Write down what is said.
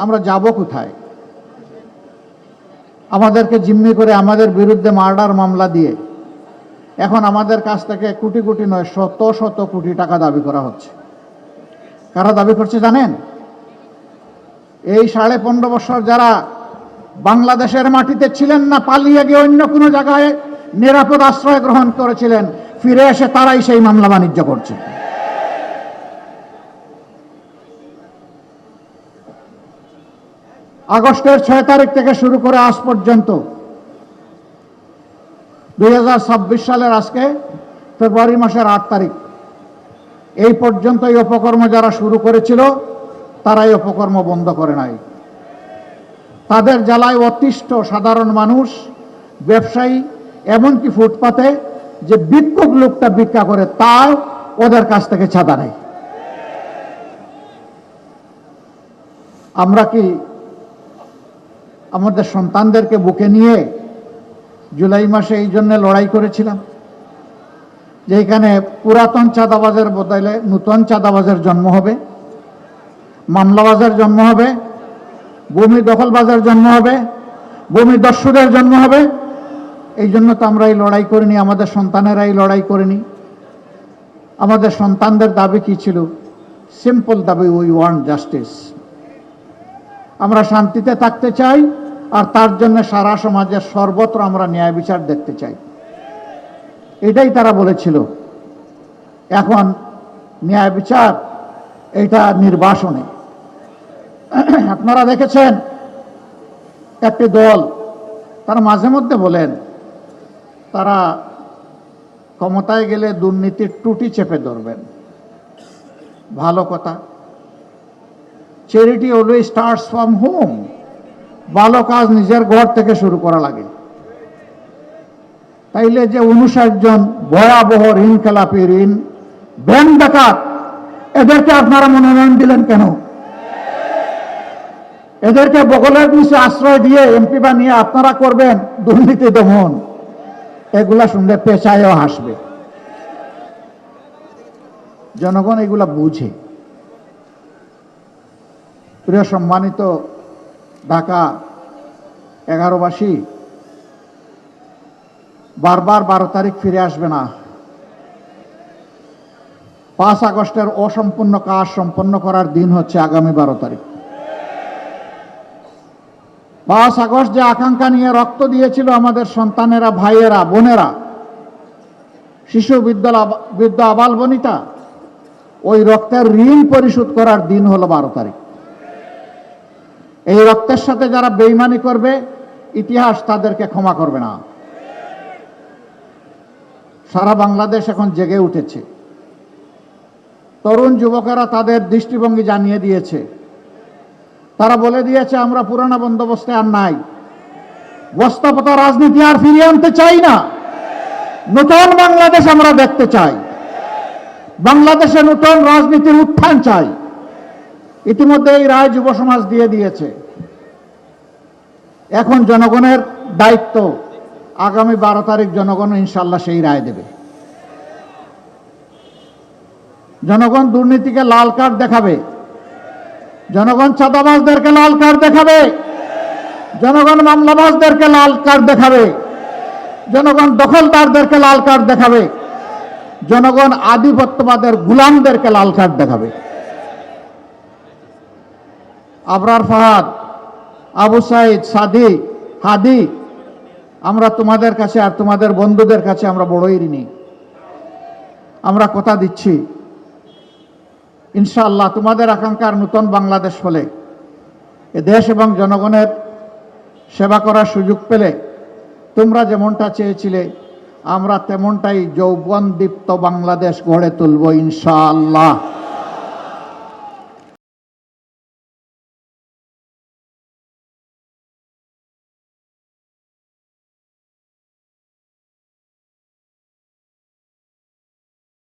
আমরা যাব কোথায়? আমাদেরকে জিম্মি করে আমাদের বিরুদ্ধে মার্ডার মামলা দিয়ে এখন আমাদের কাছ থেকে কোটি কোটি নয়, শত শত কোটি টাকা দাবি করা হচ্ছে। কারা দাবি করছে জানেন? এই 15.5 বছর যারা বাংলাদেশের মাটিতে ছিলেন না, পালিয়ে গিয়ে অন্য কোনো জায়গায় নিরাপদ আশ্রয় গ্রহণ করেছিলেন, ফিরে এসে তারাই সেই মামলা বাণিজ্য করছে। আগস্টের 6 তারিখ থেকে শুরু করে আজ পর্যন্ত 2026 সালের আজকে ফেব্রুয়ারি মাসের 8 তারিখ এই পর্যন্ত এই অপকর্ম যারা শুরু করেছিল তারা এই অপকর্ম বন্ধ করে নাই। তাদের জ্বালায় অতিষ্ঠ সাধারণ মানুষ, ব্যবসায়ী, এমনকি ফুটপাতে যে ভিক্ষুক লোকটা ভিক্ষা করে তাও ওদের কাছ থেকে চাঁদা নেই। আমরা কি আমাদের সন্তানদেরকে বুকে নিয়ে জুলাই মাসে এই জন্য লড়াই করেছিলাম যে এখানে পুরাতন চাঁদাবাজের বদলে নতুন চাঁদাবাজের জন্ম হবে, মামলাবাজের জন্ম হবে, ভূমি দখলবাজের জন্ম হবে, ভূমি দস্যুদের জন্ম হবে? এই জন্য তো আমরা এই লড়াই করিনি, আমাদের সন্তানেরা এই লড়াই করেনি। আমাদের সন্তানদের দাবি কি ছিল? সিম্পল দাবি, উই ওয়ান্ট জাস্টিস। আমরা শান্তিতে থাকতে চাই, আর তার জন্য সারা সমাজের সর্বত্র আমরা ন্যায় বিচার দেখতে চাই। এটাই তারা বলেছিল। এখন ন্যায় বিচার এটা নির্বাসনে। আপনারা দেখেছেন একটি দল তারা মাঝে মধ্যে বলেন তারা ক্ষমতায় গেলে দুর্নীতির টুটি চেপে ধরবেন। ভালো কথা। Charity always starts from home. ভালো কাজ নিজের ঘর থেকে শুরু করা লাগে। তাইলে যে 59 জন ভয়াবহ ঋণ খেলাপি, ঋণ ব্যাংক ডাকাত, এদেরকে আপনারা মনোনয়ন দিলেন কেন? এদেরকে বগলের নিচে আশ্রয় দিয়ে এমপি বানিয়ে আপনারা করবেন দুর্নীতি দমন। এগুলা শুনলে পেঁচায়ও হাসবে। জনগণ এগুলা বুঝে। প্রিয় সম্মানিত ঢাকা 11বাসী, বারবার 12 তারিখ ফিরে আসবে না। 5 আগস্টের অসম্পূর্ণ কাজ সম্পন্ন করার দিন হচ্ছে আগামী 12 তারিখ। 5 আগস্ট যে আকাঙ্ক্ষা নিয়ে রক্ত দিয়েছিল আমাদের সন্তানেরা, ভাইয়েরা, বোনেরা, শিশু, বৃদ্ধ, আবাল বনিতা, ওই রক্তের ঋণ পরিশোধ করার দিন হলো 12 তারিখ। এই রক্তের সাথে যারা বেইমানি করবে, ইতিহাস তাদেরকে ক্ষমা করবে না। সারা বাংলাদেশ এখন জেগে উঠেছে। তরুণ যুবকেরা তাদের দৃষ্টিভঙ্গি জানিয়ে দিয়েছে। তারা বলে দিয়েছে আমরা পুরানো বন্দোবস্তে আর নাই, বস্তাপতা রাজনীতি আর ফিরিয়ে আনতে চাই না। নতুন বাংলাদেশ আমরা দেখতে চাই। বাংলাদেশে নতুন রাজনীতির উত্থান চাই। ইতিমধ্যে এই রায় যুব সমাজ দিয়ে দিয়েছে। এখন জনগণের দায়িত্ব, আগামী 12 তারিখ জনগণ ইনশাল্লাহ সেই রায় দেবে। জনগণ দুর্নীতিকে লাল কার্ড দেখাবে, জনগণ চাঁদাবাজদেরকে লাল কার্ড দেখাবে, জনগণ মামলাবাজদেরকে লাল কার্ড দেখাবে, জনগণ দখলদারদেরকে লাল কার্ড দেখাবে, জনগণ আধিপত্যবাদের গুলামদেরকে লাল কার্ড দেখাবে। আবরার ফাহাদ, আবু সাইদ, সাদি, হাদি, আমরা তোমাদের কাছে আর তোমাদের বন্ধুদের কাছে আমরা বড়ই ঋণী। আমরা কথা দিচ্ছি ইনশাআল্লাহ তোমাদের আকাঙ্ক্ষার নতুন বাংলাদেশ হলে এ দেশ এবং জনগণের সেবা করার সুযোগ পেলে তোমরা যেমনটা চেয়েছিলে আমরা তেমনটাই যৌবনদীপ্ত বাংলাদেশ গড়ে তুলব ইনশাআল্লাহ।